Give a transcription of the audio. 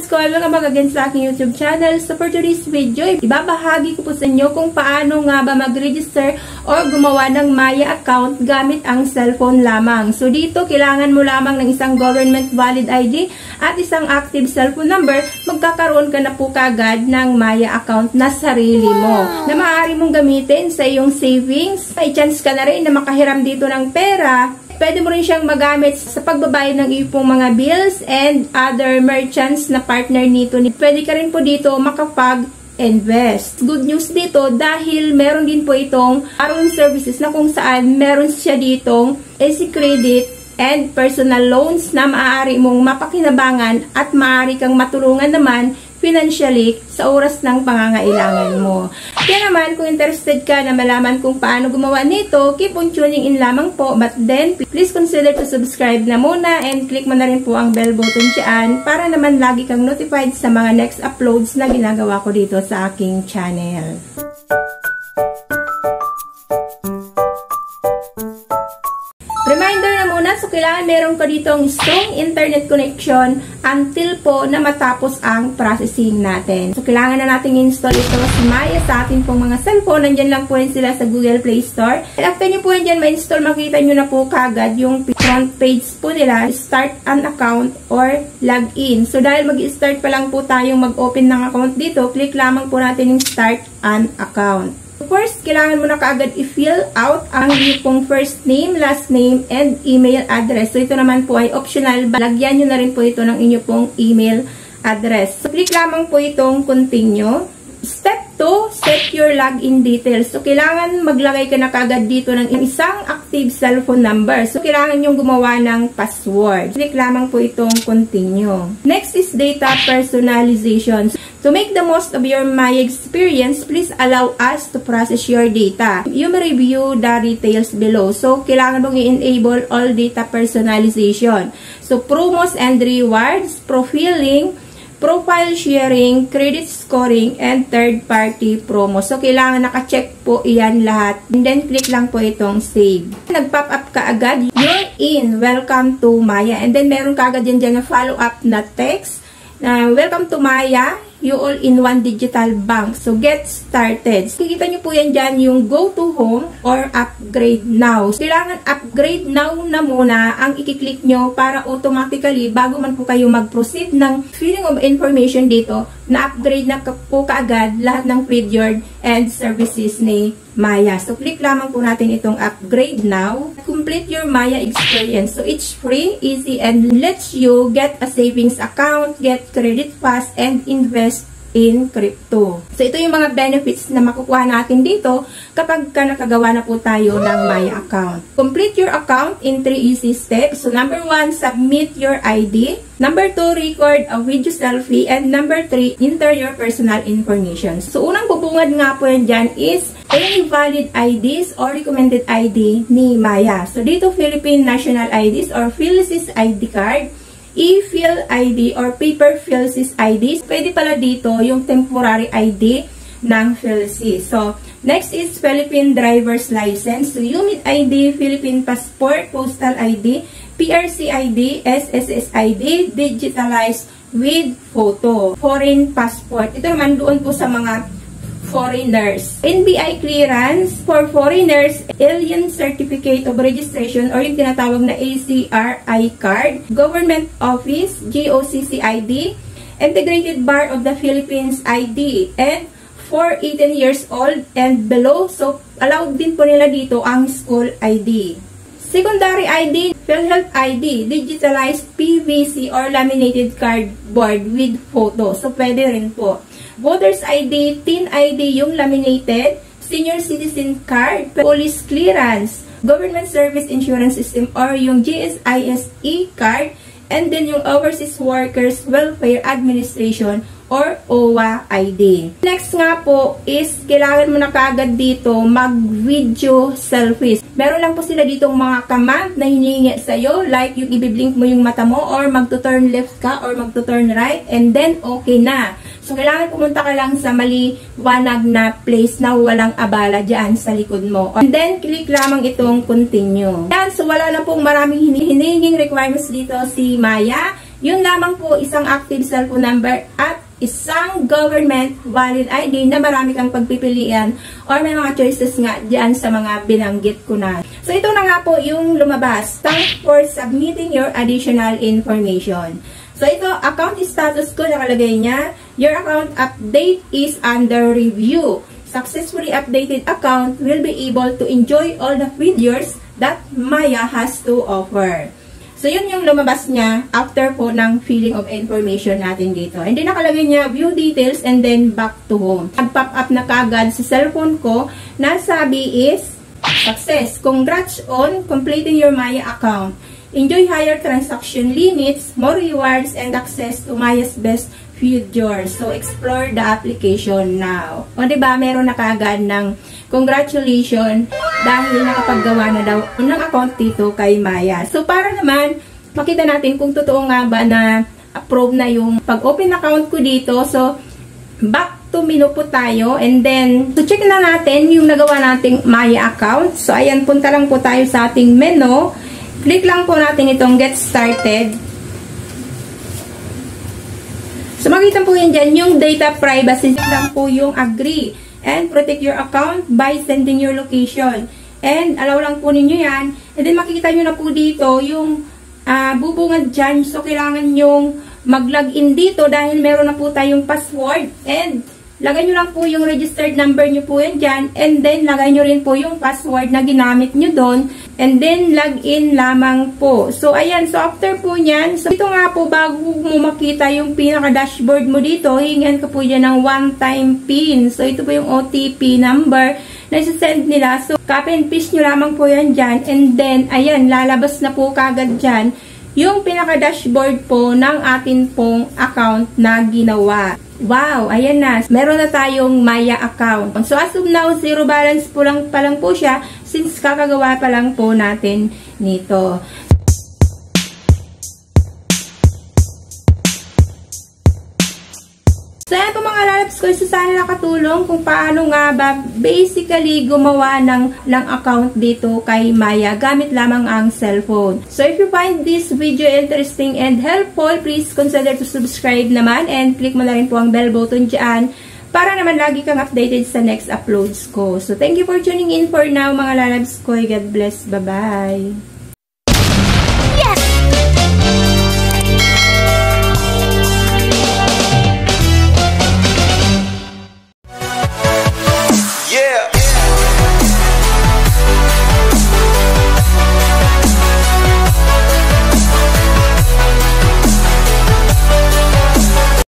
what's going on? Welcome back again sa aking YouTube channel. So for today's video, ibabahagi ko po sa inyo kung paano nga ba mag-register or gumawa ng Maya account gamit ang cellphone lamang. So dito, kailangan mo lamang ng isang government valid ID at isang active cellphone number. Magkakaroon ka na po kagad ng Maya account na sarili mo na maaari mong gamitin sa iyong savings. May chance ka na rin na makahiram dito ng pera. Pwede mo rin siyang magamit sa pagbabayad ng iyong mga bills and other merchants na partner nito. Pwede ka rin po dito makapag-invest. Good news dito dahil meron din po itong loan services na kung saan meron siya ditong easy credit and personal loans na maaari mong mapakinabangan at maaari kang matulungan naman financially sa oras ng pangangailangan mo. Kaya naman, kung interested ka na malaman kung paano gumawa nito, keep on tuning in lamang po. But then, please consider to subscribe na muna and click mo na rin po ang bell button dyan para naman lagi kang notified sa mga next uploads na ginagawa ko dito sa aking channel. Reminder na muna, so kailangan meron ka ditong strong internet connection until po na matapos ang processing natin. So kailangan na natin install ito si Maya sa ating pong mga cellphone. Nandyan lang po yan sila sa Google Play Store. And after nyo po yan dyan ma-install, makita nyo na po kagad yung front page po nila, start an account or log in. So dahil mag-start pa lang po tayong mag-open ng account dito, click lamang po natin yung start an account. First, kailangan mo na kaagad i-fill out ang iyong first name, last name, and email address. So, ito naman po ay optional. Lagyan nyo na rin po ito ng inyong pong email address. So, click lamang po itong continue. Step 2, set your login details. So, kailangan maglagay ka na kaagad dito ng isang active cellphone number. So, kailangan yung gumawa ng password. Click lamang po itong continue. Next is data personalization. To make the most of your Maya experience, please allow us to process your data. You may review the details below. So, kailangan mong i-enable all data personalization. So, promos and rewards, profiling, profile sharing, credit scoring, and third-party promo. So, kailangan naka-check po iyan lahat. And then, click lang po itong save. Nag-pop up ka agad. You're in. Welcome to Maya. And then, meron ka agad dyan na follow-up na text. Welcome to Maya. You all in one digital bank. So, get started. Kikita nyo po yan dyan yung go to home or upgrade now. Kailangan upgrade now na muna ang ikiklik nyo para automatically, bago man po kayo mag-proceed ng filling of information dito, na upgrade na po kaagad lahat ng period and services ni Maya. So, click lamang po natin itong upgrade now. Complete your Maya experience. So, it's free, easy, and lets you get a savings account, get credit fast, and invest in crypto. So, ito yung mga benefits na makukuha natin dito kapag nakagawa na po tayo ng Maya account. Complete your account in 3 easy steps. So, number 1, submit your ID. Number 2, record a video selfie. And number 3, enter your personal information. So, unang bubungad nga po yan dyan is any valid IDs or recommended ID ni Maya. So, dito, Philippine National IDs or PhilSys ID card, e-fill ID or paper PhilSys ID. Pwede pala dito yung temporary ID ng PhilSys. So, next is Philippine Driver's License. So, UMID ID, Philippine Passport, Postal ID, PRC ID, SSS ID, digitalized with photo. Foreign Passport. Ito naman doon po sa mga foreigners. NBI clearance for foreigners, Alien Certificate of Registration or yung tinatawag na ACRI card, Government Office, GOCC ID, Integrated Bar of the Philippines ID, and for 18 years old and below. So, allowed din po nila dito ang school ID. Secondary ID, PhilHealth ID, digitalized PVC or laminated cardboard with photo. So, pwede rin po. Voters ID, TIN ID, yung laminated, Senior Citizen Card, Police Clearance, Government Service Insurance System or yung GSISE card, and then yung Overseas Workers Welfare Administration or OWA ID. Next nga po is kailangan mo na kaagad dito mag-video selfies. Meron lang po sila ditong mga command na hinihingi sa'yo, like yung ibiblink mo yung mata mo or magto-turn left ka or magto-turn right, and then okay na. So, kailangan pumunta ka lang sa maliwanag na place na walang abala dyan sa likod mo. And then, click lamang itong continue. Yan, so wala na pong maraming hinihinging requirements dito si Maya. Yun lamang po, isang active cellphone number at isang government valid ID na marami kang pagpipilian or may mga choices nga dyan sa mga binanggit ko na. So ito na nga po yung lumabas. Thanks for submitting your additional information. So ito, account status ko, nakalagay niya, your account update is under review. Successfully updated account will be able to enjoy all the features that Maya has to offer. So, yun yung lumabas niya after po ng filling of information natin dito. And then, nakalagay niya, view details and then back to home. Nag-pop up na kagad sa cellphone ko na sabi is, success. Congrats on completing your Maya account. Enjoy higher transaction limits, more rewards, and access to Maya's best features. So, explore the application now. O, diba, meron na kagad ng congratulations dahil nakapaggawa na daw ng account dito kay Maya. So, para naman makita natin kung totoo nga ba na approve na yung pag-open account ko dito. So, back to menu po tayo. And then, to check na natin yung nagawa nating Maya account. So, ayan, punta lang po tayo sa ating menu. Click lang po natin itong Get Started. So, makita po yan dyan, yung data privacy lang po yung agree. And protect your account by sending your location. And allow lang po ninyo yan. And then makikita nyo na po dito yung bubungad dyan. So, kailangan yung mag-login dito dahil meron na po tayong password. And lagay nyo lang po yung registered number nyo po yan dyan. And then, lagay nyo rin po yung password na ginamit nyo doon. And then, login lamang po. So, ayan. So, after po nyan, so, ito nga po, bago mo makita yung pinaka-dashboard mo dito, hingan ka po dyan ng one-time PIN. So, ito po yung OTP number na isa-send nila. So, copy and paste nyo lamang po yan dyan. And then, ayan, lalabas na po kagad dyan yung pinaka-dashboard po ng atin pong account na ginawa. Wow, ayan na. Meron na tayong Maya account. So, as of now, zero balance po lang pa lang po siya since kakagawa pa lang po natin nito. So, yan po mga lalabs ko. So, sana nakatulong kung paano nga ba basically gumawa ng account dito kay Maya gamit lamang ang cellphone. So, if you find this video interesting and helpful, please consider to subscribe naman and click mo na rin po ang bell button dyan para naman lagi kang updated sa next uploads ko. So, thank you for tuning in for now mga lalabs ko. God bless. Bye-bye!